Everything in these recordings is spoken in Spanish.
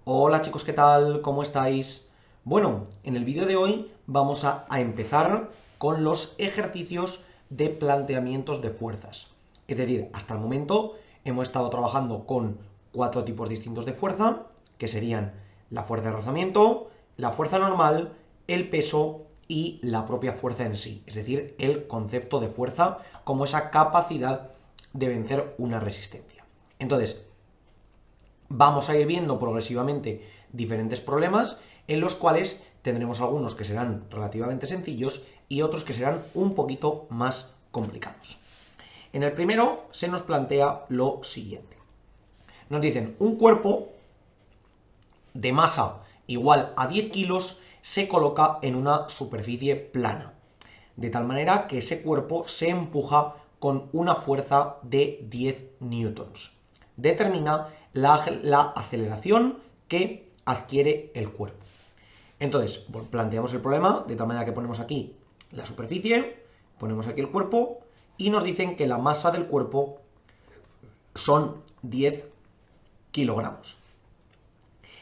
Hola chicos, ¿qué tal? ¿Cómo estáis? Bueno, en el vídeo de hoy vamos a empezar con los ejercicios de planteamientos de fuerzas. Es decir, hasta el momento hemos estado trabajando con 4 tipos distintos de fuerza, que serían la fuerza de rozamiento, la fuerza normal, el peso y la propia fuerza en sí. Es decir, el concepto de fuerza como esa capacidad de vencer una resistencia. Entonces, vamos a ir viendo progresivamente diferentes problemas en los cuales tendremos algunos que serán relativamente sencillos y otros que serán un poquito más complicados. En el primero se nos plantea lo siguiente. Nos dicen, un cuerpo de masa igual a 10 kilos se coloca en una superficie plana, de tal manera que ese cuerpo se empuja con una fuerza de 10 newtons. Determina la aceleración que adquiere el cuerpo. Entonces, bueno, planteamos el problema de tal manera que ponemos aquí la superficie, ponemos aquí el cuerpo y nos dicen que la masa del cuerpo son 10 kilogramos.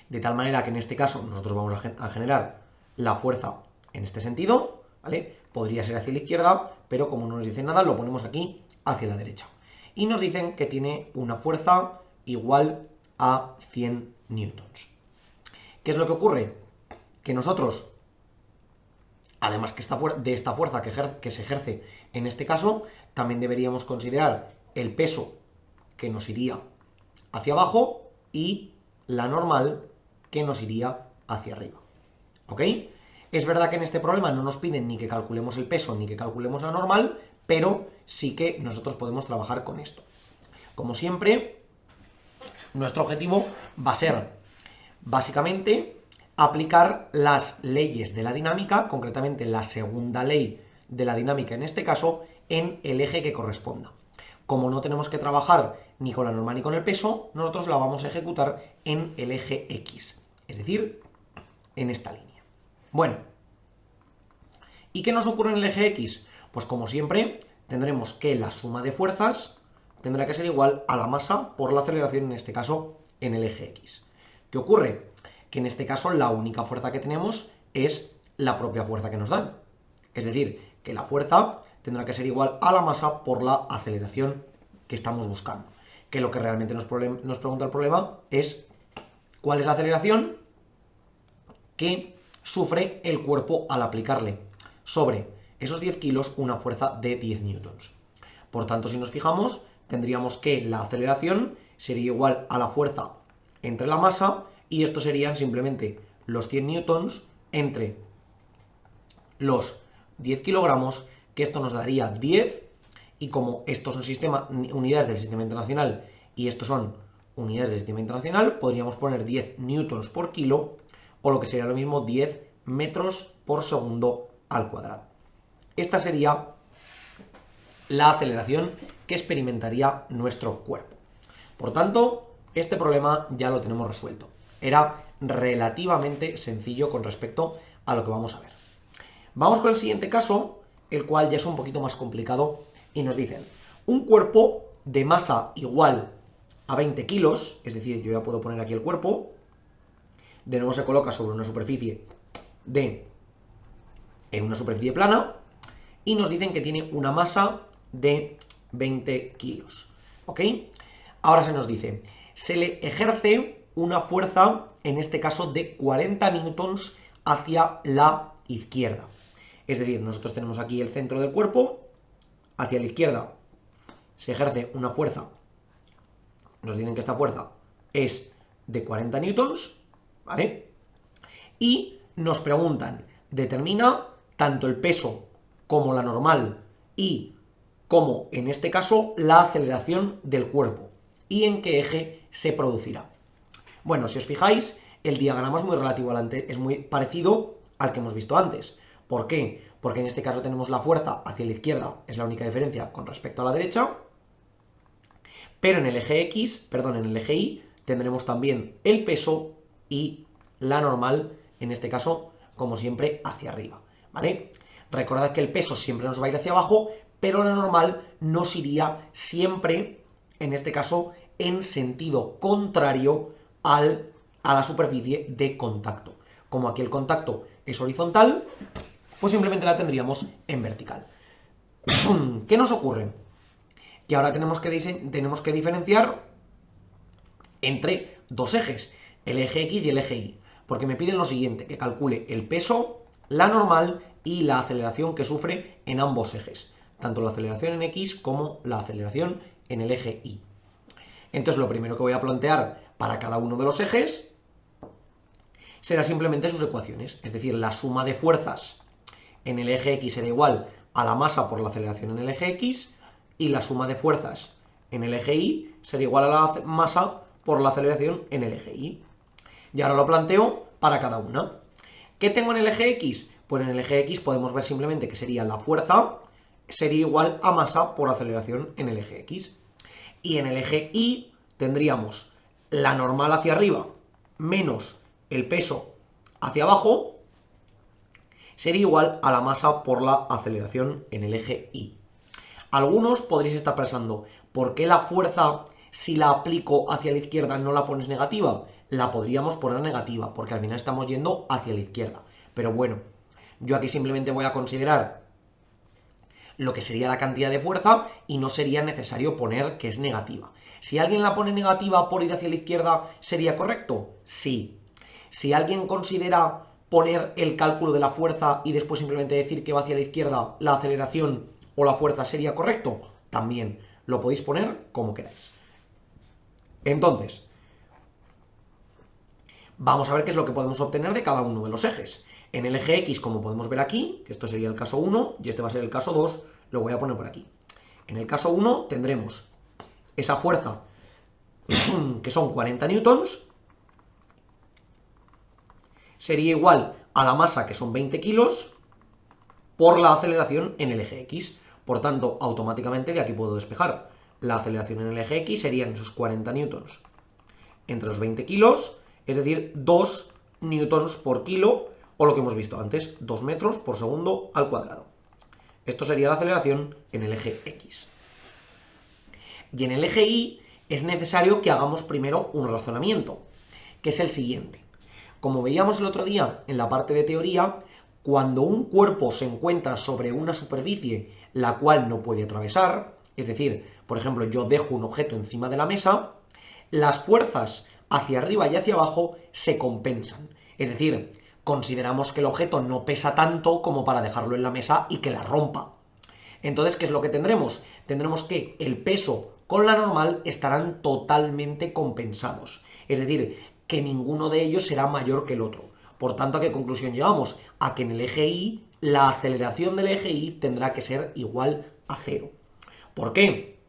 De tal manera que en este caso nosotros vamos a generar la fuerza en este sentido, ¿vale? Podría ser hacia la izquierda, pero como no nos dice nada, lo ponemos aquí hacia la derecha. Y nos dicen que tiene una fuerza igual a 100 newtons. ¿Qué es lo que ocurre? Que nosotros, además que de esta fuerza que se ejerce en este caso, también deberíamos considerar el peso que nos iría hacia abajo y la normal que nos iría hacia arriba. ¿Ok? Es verdad que en este problema no nos piden ni que calculemos el peso ni que calculemos la normal, pero sí que nosotros podemos trabajar con esto. Como siempre, nuestro objetivo va a ser, básicamente, aplicar las leyes de la dinámica, concretamente la segunda ley de la dinámica en este caso, en el eje que corresponda. Como no tenemos que trabajar ni con la normal ni con el peso, nosotros la vamos a ejecutar en el eje X, es decir, en esta línea. Bueno, ¿y qué nos ocurre en el eje X? Pues como siempre, tendremos que la suma de fuerzas tendrá que ser igual a la masa por la aceleración, en este caso, en el eje X. ¿Qué ocurre? Que en este caso la única fuerza que tenemos es la propia fuerza que nos dan. Es decir, que la fuerza tendrá que ser igual a la masa por la aceleración que estamos buscando. Que lo que realmente nos pregunta el problema es cuál es la aceleración que sufre el cuerpo al aplicarle sobre esos 10 kilos una fuerza de 10 newtons. Por tanto, si nos fijamos, tendríamos que la aceleración sería igual a la fuerza entre la masa y esto serían simplemente los 100 newtons entre los 10 kilogramos, que esto nos daría 10, y como estos son unidades del sistema internacional y estos son unidades del sistema internacional, podríamos poner 10 newtons por kilo, o lo que sería lo mismo 10 metros por segundo al cuadrado. Esta sería la aceleración que experimentaría nuestro cuerpo. Por tanto, este problema ya lo tenemos resuelto. Era relativamente sencillo con respecto a lo que vamos a ver. Vamos con el siguiente caso, el cual ya es un poquito más complicado, y nos dicen, un cuerpo de masa igual a 20 kilos, es decir, yo ya puedo poner aquí el cuerpo, de nuevo se coloca sobre una superficie plana, y nos dicen que tiene una masa de 20 kilos. ¿Ok? Ahora se nos dice, se le ejerce una fuerza, en este caso de 40 newtons, hacia la izquierda. Es decir, nosotros tenemos aquí el centro del cuerpo, hacia la izquierda se ejerce una fuerza, nos dicen que esta fuerza es de 40 newtons, ¿vale? Y nos preguntan, determina tanto el peso como la normal y como, en este caso, la aceleración del cuerpo y en qué eje se producirá. Bueno, si os fijáis, el diagrama es muy relativo es muy parecido al que hemos visto antes. ¿Por qué? Porque en este caso tenemos la fuerza hacia la izquierda, es la única diferencia con respecto a la derecha, pero en el eje X, perdón, en el eje Y, tendremos también el peso y la normal, en este caso, como siempre, hacia arriba, ¿vale? Recordad que el peso siempre nos va a ir hacia abajo, pero la normal nos iría siempre, en este caso, en sentido contrario al a la superficie de contacto. Como aquí el contacto es horizontal, pues simplemente la tendríamos en vertical. ¿Qué nos ocurre? Que ahora tenemos que diferenciar entre dos ejes, el eje X y el eje Y, porque me piden lo siguiente, que calcule el peso, la normal y la aceleración que sufre en ambos ejes, tanto la aceleración en X como la aceleración en el eje Y. Entonces lo primero que voy a plantear para cada uno de los ejes será simplemente sus ecuaciones, es decir, la suma de fuerzas en el eje X será igual a la masa por la aceleración en el eje X, y la suma de fuerzas en el eje Y será igual a la masa por la aceleración en el eje Y. Y ahora lo planteo para cada una. ¿Qué tengo en el eje X? Pues en el eje X podemos ver simplemente que sería la fuerza sería igual a masa por aceleración en el eje X. Y en el eje Y tendríamos la normal hacia arriba menos el peso hacia abajo sería igual a la masa por la aceleración en el eje Y. Algunos podréis estar pensando, ¿por qué la fuerza, si la aplico hacia la izquierda, no la pones negativa? La podríamos poner negativa, porque al final estamos yendo hacia la izquierda. Pero bueno, yo aquí simplemente voy a considerar lo que sería la cantidad de fuerza y no sería necesario poner que es negativa. Si alguien la pone negativa por ir hacia la izquierda, ¿sería correcto? Sí. Si alguien considera poner el cálculo de la fuerza y después simplemente decir que va hacia la izquierda, la aceleración o la fuerza sería correcto, también lo podéis poner como queráis. Entonces, vamos a ver qué es lo que podemos obtener de cada uno de los ejes. En el eje X, como podemos ver aquí, que esto sería el caso 1 y este va a ser el caso 2, lo voy a poner por aquí. En el caso 1 tendremos esa fuerza que son 40 newtons, sería igual a la masa que son 20 kilos por la aceleración en el eje X. Por tanto, automáticamente de aquí puedo despejar. La aceleración en el eje X serían esos 40 newtons entre los 20 kilos, es decir, 2 newtons por kilo, o lo que hemos visto antes, 2 metros por segundo al cuadrado. Esto sería la aceleración en el eje X. Y en el eje Y es necesario que hagamos primero un razonamiento, que es el siguiente. Como veíamos el otro día en la parte de teoría, cuando un cuerpo se encuentra sobre una superficie la cual no puede atravesar, es decir, por ejemplo, yo dejo un objeto encima de la mesa, las fuerzas hacia arriba y hacia abajo se compensan. Es decir, consideramos que el objeto no pesa tanto como para dejarlo en la mesa y que la rompa. Entonces, ¿qué es lo que tendremos? Tendremos que el peso con la normal estarán totalmente compensados. Es decir, que ninguno de ellos será mayor que el otro. Por tanto, ¿a qué conclusión llegamos? A que en el eje Y, la aceleración del eje Y tendrá que ser igual a 0. ¿Por qué?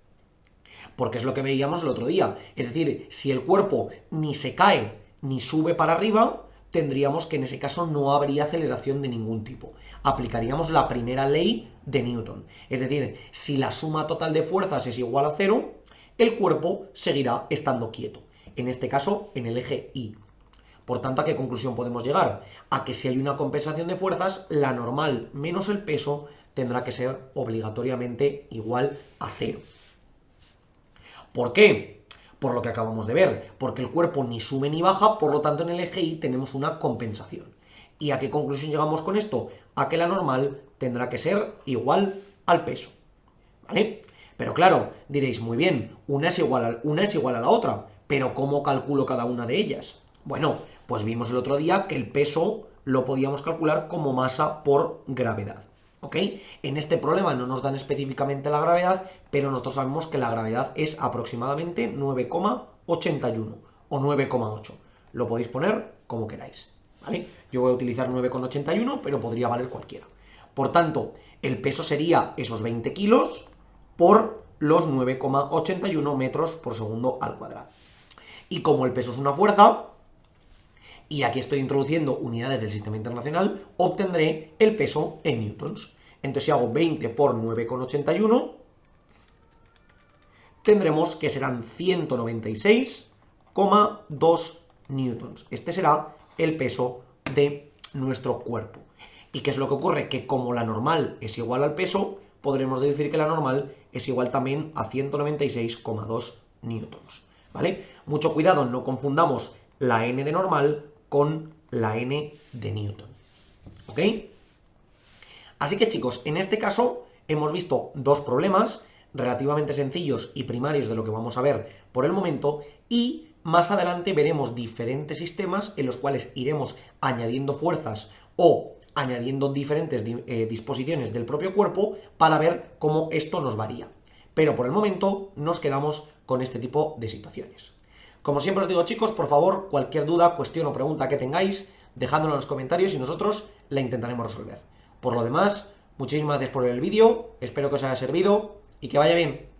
Porque es lo que veíamos el otro día. Es decir, si el cuerpo ni se cae ni sube para arriba, tendríamos que en ese caso no habría aceleración de ningún tipo. Aplicaríamos la primera ley de Newton. Es decir, si la suma total de fuerzas es igual a 0, el cuerpo seguirá estando quieto. En este caso, en el eje Y. Por tanto, ¿a qué conclusión podemos llegar? A que si hay una compensación de fuerzas, la normal menos el peso tendrá que ser obligatoriamente igual a 0. ¿Por qué? Por lo que acabamos de ver, porque el cuerpo ni sube ni baja, por lo tanto en el eje Y tenemos una compensación. ¿Y a qué conclusión llegamos con esto? A que la normal tendrá que ser igual al peso. ¿Vale? Pero claro, diréis, muy bien, una es igual a la otra, pero ¿cómo calculo cada una de ellas? Bueno, pues vimos el otro día que el peso lo podíamos calcular como masa por gravedad. ¿Ok? En este problema no nos dan específicamente la gravedad, pero nosotros sabemos que la gravedad es aproximadamente 9,81 o 9,8. Lo podéis poner como queráis, ¿vale? Yo voy a utilizar 9,81, pero podría valer cualquiera. Por tanto, el peso sería esos 20 kilos por los 9,81 metros por segundo al cuadrado. Y como el peso es una fuerza, y aquí estoy introduciendo unidades del sistema internacional, obtendré el peso en newtons. Entonces si hago 20 por 9,81, tendremos que serán 196,2 newtons. Este será el peso de nuestro cuerpo. ¿Y qué es lo que ocurre? Que como la normal es igual al peso, podremos deducir que la normal es igual también a 196,2 newtons. ¿Vale? Mucho cuidado, no confundamos la n de normal con la n de Newton. ¿Ok? Así que chicos, en este caso hemos visto dos problemas relativamente sencillos y primarios de lo que vamos a ver por el momento, y más adelante veremos diferentes sistemas en los cuales iremos añadiendo fuerzas o añadiendo diferentes disposiciones del propio cuerpo para ver cómo esto nos varía. Pero por el momento nos quedamos con este tipo de situaciones. Como siempre os digo chicos, por favor, cualquier duda, cuestión o pregunta que tengáis, dejádmelo en los comentarios y nosotros la intentaremos resolver. Por lo demás, muchísimas gracias por ver el vídeo, espero que os haya servido y que vaya bien.